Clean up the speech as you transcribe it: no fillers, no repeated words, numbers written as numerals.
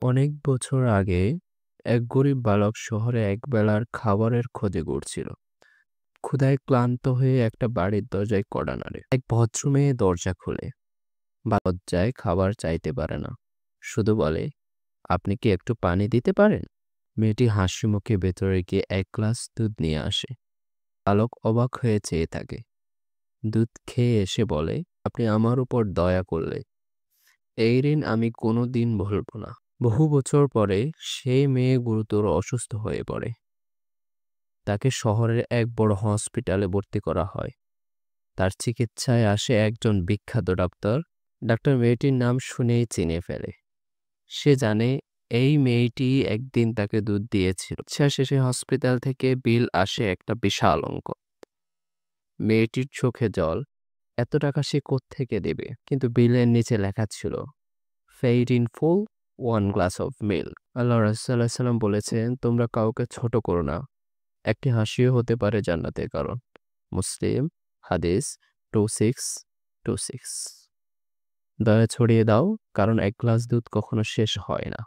অনেক বছর আগে এক গরিব বালক শহরে একবেলার খাবারের খোঁজে ঘুরছিল। ক্ষুধায় ক্লান্ত হয়ে একটা বাড়ির দরজায় কড়া নাড়ে। এক ভদ্রমেয়ে দরজা খুলে লজ্জায় খাবার চাইতে পারে না, শুধু বলে, আপনি কি একটু পানি দিতে পারেন? মেয়েটি হাসি মুখে ভেতরে গিয়ে এক গ্লাস দুধ নিয়ে আসে। বালক অবাক হয়ে চেয়ে থাকে। দুধ খেয়ে এসে বলে, আপনি আমার উপর দয়া করলে এই ঋণ আমি কোনোদিন ভুলব না। বহু বছর পরে সেই মেয়ে গুরুতর অসুস্থ হয়ে পড়ে। তাকে শহরের এক বড় হসপিটালে ভর্তি করা হয়। তার চিকিৎসায় আসে একজন বিখ্যাত ডাক্তার। ডাক্তার মেয়েটির নাম শুনেই চিনে ফেলে। সে জানে এই মেয়েটি একদিন তাকে দুধ দিয়েছিল। চিকিৎসা শেষে হসপিটাল থেকে বিল আসে একটা বিশাল অঙ্ক। মেয়েটির চোখে জল। এত টাকা সে কোত্থেকে দেবে? কিন্তু বিলের নিচে লেখা ছিল, paid in full, 1 glass of milk. আল্লাহ রাসূল সাল্লাল্লাহু আলাইহি ওয়াসাল্লাম বলেছেন, তোমরা কাউকে ছোট করো না। একটি হাসিও হতে পারে জান্নাতের কারণ। মুসলিম হাদিস 2626। দয়া ছড়িয়ে দাও, কারণ এক গ্লাস দুধ কখনো শেষ হয় না।